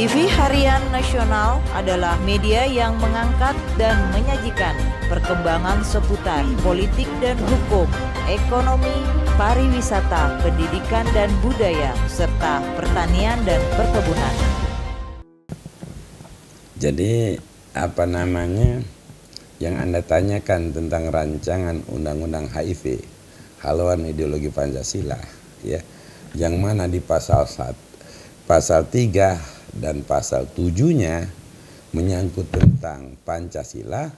TV Harian Nasional adalah media yang mengangkat dan menyajikan perkembangan seputar politik dan hukum, ekonomi, pariwisata, pendidikan dan budaya, serta pertanian dan perkebunan. Jadi yang Anda tanyakan tentang rancangan undang-undang HIV, haluan ideologi Pancasila, ya, yang mana di pasal 3 dan pasal 7-nya menyangkut tentang Pancasila,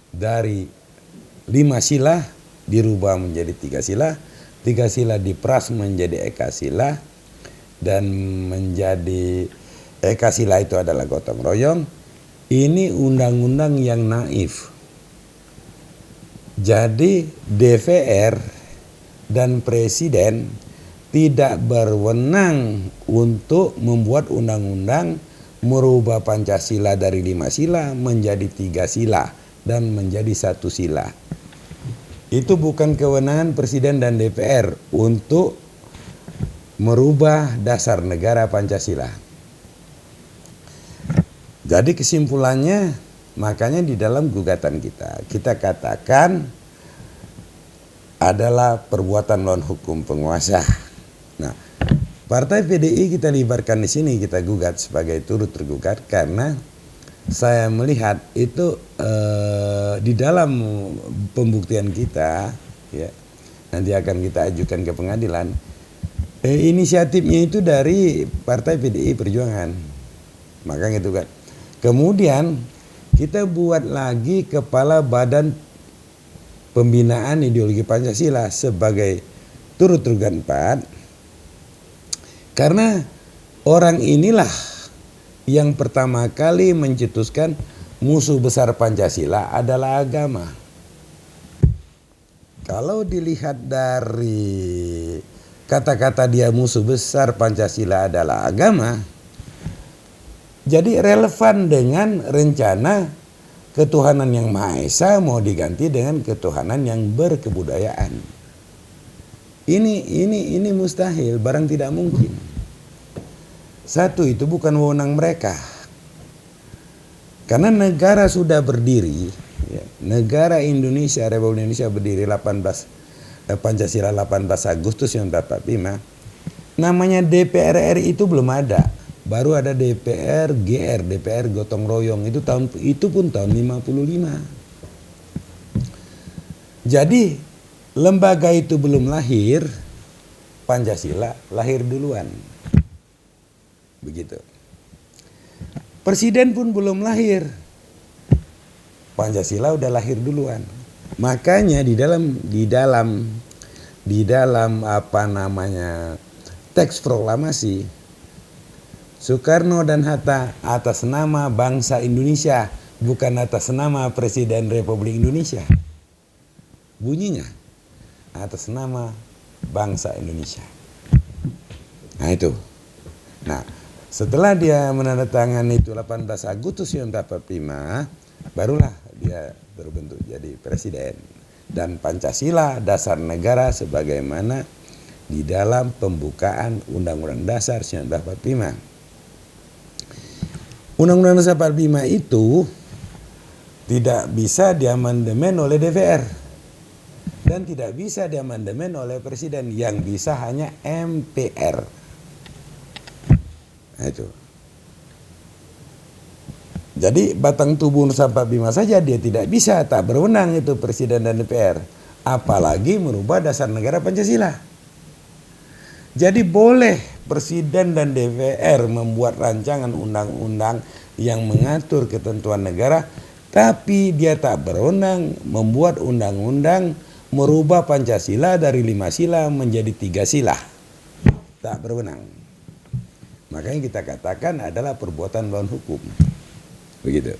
dari 5 sila dirubah menjadi 3 sila, 3 sila diperas menjadi eka sila, dan menjadi eka sila itu adalah gotong royong. Ini undang-undang yang naif. Jadi DPR dan Presiden tidak berwenang untuk membuat undang-undang merubah Pancasila dari 5 sila menjadi 3 sila dan menjadi 1 sila. Itu bukan kewenangan Presiden dan DPR untuk merubah dasar negara Pancasila. Jadi kesimpulannya, makanya di dalam gugatan kita katakan adalah perbuatan melawan hukum penguasa. Nah, Partai PDI kita libatkan di sini, kita gugat sebagai turut tergugat karena saya melihat itu di dalam pembuktian kita, ya, nanti akan kita ajukan ke pengadilan. Inisiatifnya itu dari Partai PDI Perjuangan, makanya itu kan. Kemudian kita buat lagi Kepala Badan Pembinaan Ideologi Pancasila sebagai turut tergugat 4, karena orang inilah yang pertama kali mencetuskan musuh besar Pancasila adalah agama. Kalau dilihat dari kata-kata dia musuh besar Pancasila adalah agama, jadi relevan dengan rencana ketuhanan yang Maha Esa mau diganti dengan ketuhanan yang berkebudayaan. Ini mustahil, barang tidak mungkin. Satu, itu bukan wewenang mereka. Karena negara sudah berdiri, ya, negara Indonesia, Republik Indonesia berdiri Pancasila 18 Agustus 1945. Namanya DPR RI itu belum ada. Baru ada DPR GR, DPR gotong royong, itu pun tahun 55. Jadi lembaga itu belum lahir, Pancasila lahir duluan. Begitu. Presiden pun belum lahir, Pancasila udah lahir duluan. Makanya di dalam teks proklamasi, Soekarno dan Hatta atas nama bangsa Indonesia, bukan atas nama Presiden Republik Indonesia. Bunyinya atas nama bangsa Indonesia. Nah itu. Nah, setelah dia menandatangani itu 18 Agustus 1945, barulah dia berbentuk jadi presiden. Dan Pancasila dasar negara sebagaimana di dalam pembukaan Undang-Undang Dasar 1945. Undang-Undang Dasar 45 itu tidak bisa diamandemen oleh DPR dan tidak bisa diamandemen oleh Presiden, yang bisa hanya MPR. Nah, itu. Jadi batang tubuh Dasar 45 saja dia tidak bisa, tak berwenang itu Presiden dan DPR, apalagi merubah dasar negara Pancasila. Jadi boleh Presiden dan DPR membuat rancangan undang-undang yang mengatur ketentuan negara, tapi dia tak berwenang membuat undang-undang merubah Pancasila dari 5 sila menjadi 3 sila. Tak berwenang. Makanya kita katakan adalah perbuatan melawan hukum. Begitu.